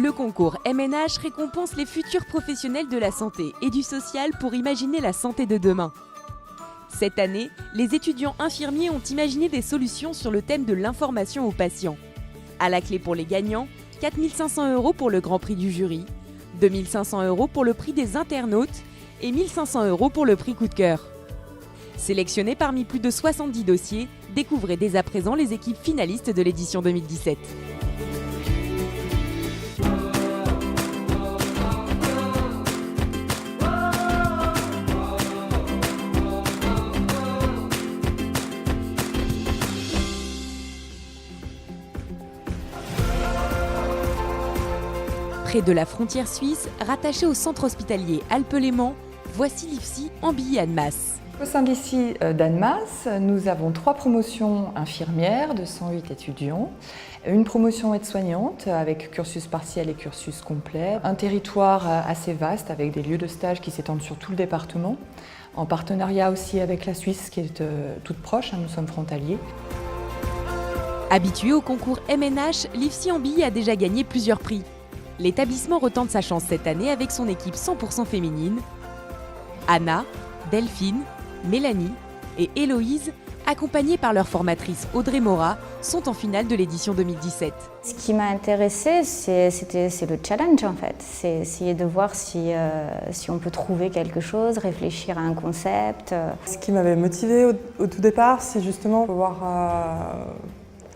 Le concours MNH récompense les futurs professionnels de la santé et du social pour imaginer la santé de demain. Cette année, les étudiants infirmiers ont imaginé des solutions sur le thème de l'information aux patients. À la clé pour les gagnants, 4 500 € pour le grand prix du jury, 2 500 € pour le prix des internautes et 1 500 € pour le prix coup de cœur. Sélectionnés parmi plus de 70 dossiers, découvrez dès à présent les équipes finalistes de l'édition 2017. Près de la frontière suisse, rattaché au centre hospitalier Alpes-Léman, voici l'IFSI Ambilly-Annemasse. Au sein de l'IFSI d'Annemasse, nous avons 3 promotions infirmières de 108 étudiants, une promotion aide-soignante avec cursus partiel et cursus complet, un territoire assez vaste avec des lieux de stage qui s'étendent sur tout le département, en partenariat aussi avec la Suisse qui est toute proche, nous sommes frontaliers. Habitué au concours MNH, l'IFSI Ambilly a déjà gagné plusieurs prix. L'établissement retente sa chance cette année avec son équipe 100% féminine. Anna, Delphine, Mélanie et Héloïse, accompagnées par leur formatrice Audrey Mora, sont en finale de l'édition 2017. Ce qui m'a intéressée, c'est le challenge en fait. C'est essayer de voir si on peut trouver quelque chose, réfléchir à un concept. Ce qui m'avait motivée au tout départ, c'est justement pouvoir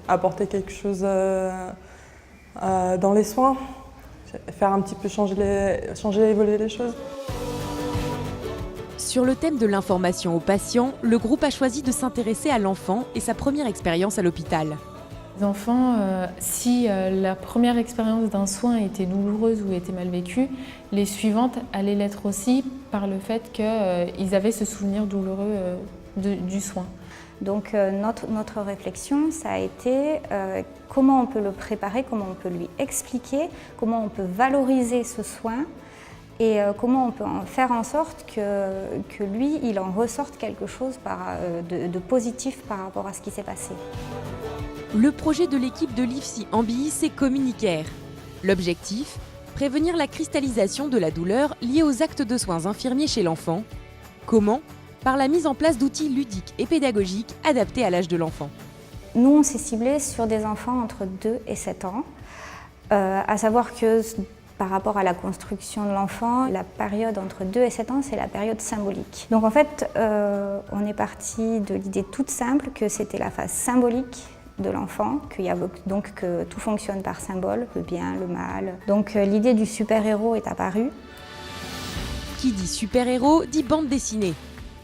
apporter quelque chose dans les soins. Faire un petit peu changer, évoluer les choses. Sur le thème de l'information aux patients, le groupe a choisi de s'intéresser à l'enfant et sa première expérience à l'hôpital. Les enfants, si la première expérience d'un soin était douloureuse ou était mal vécue, les suivantes allaient l'être aussi par le fait qu'ils avaient ce souvenir douloureux du soin. Donc notre réflexion, ça a été comment on peut le préparer, comment on peut lui expliquer, comment on peut valoriser ce soin et comment on peut faire en sorte que lui, il en ressorte quelque chose de positif par rapport à ce qui s'est passé. Le projet de l'équipe de l'IFSI Ambilly, c'est Communicare. L'objectif, prévenir la cristallisation de la douleur liée aux actes de soins infirmiers chez l'enfant. Comment ? Par la mise en place d'outils ludiques et pédagogiques adaptés à l'âge de l'enfant. Nous, on s'est ciblé sur des enfants entre 2 et 7 ans, à savoir que par rapport à la construction de l'enfant, la période entre 2 et 7 ans, c'est la période symbolique. Donc en fait, on est parti de l'idée toute simple que c'était la phase symbolique de l'enfant, donc que tout fonctionne par symbole, le bien, le mal. Donc l'idée du super-héros est apparue. Qui dit super-héros dit bande dessinée.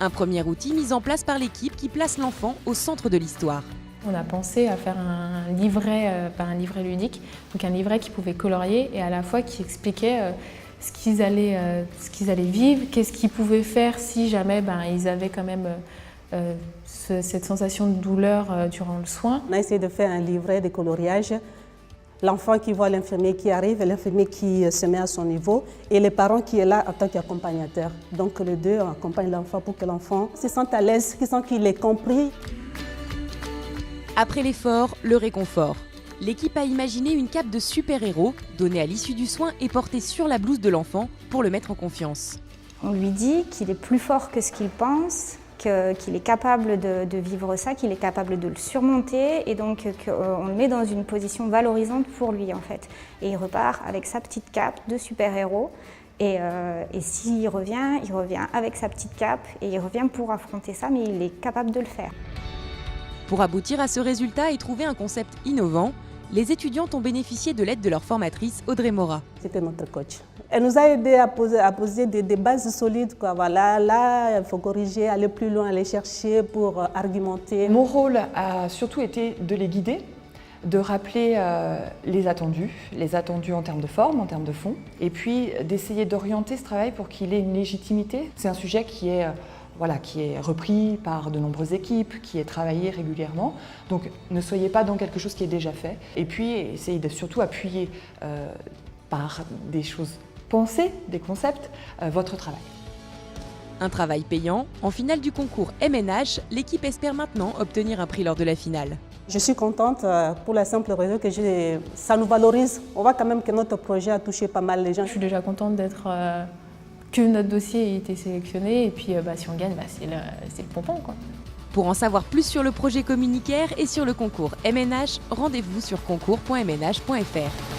Un premier outil mis en place par l'équipe qui place l'enfant au centre de l'histoire. On a pensé à faire un livret ludique, donc un livret qui pouvait colorier et à la fois qui expliquait ce qu'ils allaient vivre, qu'est-ce qu'ils pouvaient faire si jamais ils avaient quand même cette sensation de douleur durant le soin. On a essayé de faire un livret de coloriage. L'enfant qui voit l'infirmier qui arrive et l'infirmier qui se met à son niveau et les parents qui est là en tant qu'accompagnateur. Donc les deux accompagnent l'enfant pour que l'enfant se sente à l'aise, qu'il sente qu'il est compris. Après l'effort, le réconfort. L'équipe a imaginé une cape de super-héros donnée à l'issue du soin et portée sur la blouse de l'enfant pour le mettre en confiance. On lui dit qu'il est plus fort que ce qu'il pense, qu'il est capable de vivre ça, qu'il est capable de le surmonter et donc qu'on le met dans une position valorisante pour lui en fait. Et il repart avec sa petite cape de super-héros et s'il revient, il revient avec sa petite cape et il revient pour affronter ça, mais il est capable de le faire. Pour aboutir à ce résultat et trouver un concept innovant, les étudiantes ont bénéficié de l'aide de leur formatrice Audrey Mora. C'était notre coach. Elle nous a aidé à poser des bases solides. Voilà, là, il faut corriger, aller plus loin, aller chercher pour argumenter. Mon rôle a surtout été de les guider, de rappeler les attendus en termes de forme, en termes de fond, et puis d'essayer d'orienter ce travail pour qu'il ait une légitimité. C'est un sujet qui est repris par de nombreuses équipes, qui est travaillé régulièrement. Donc ne soyez pas dans quelque chose qui est déjà fait. Et puis essayez de surtout appuyer par des choses pensées, des concepts, votre travail. Un travail payant. En finale du concours MNH, l'équipe espère maintenant obtenir un prix lors de la finale. Je suis contente pour la simple raison que ça nous valorise. On voit quand même que notre projet a touché pas mal les gens. Je suis déjà contente que notre dossier ait été sélectionné et puis si on gagne, c'est le pompon, quoi. Pour en savoir plus sur le projet Communicaire et sur le concours MNH, rendez-vous sur concours.mnh.fr.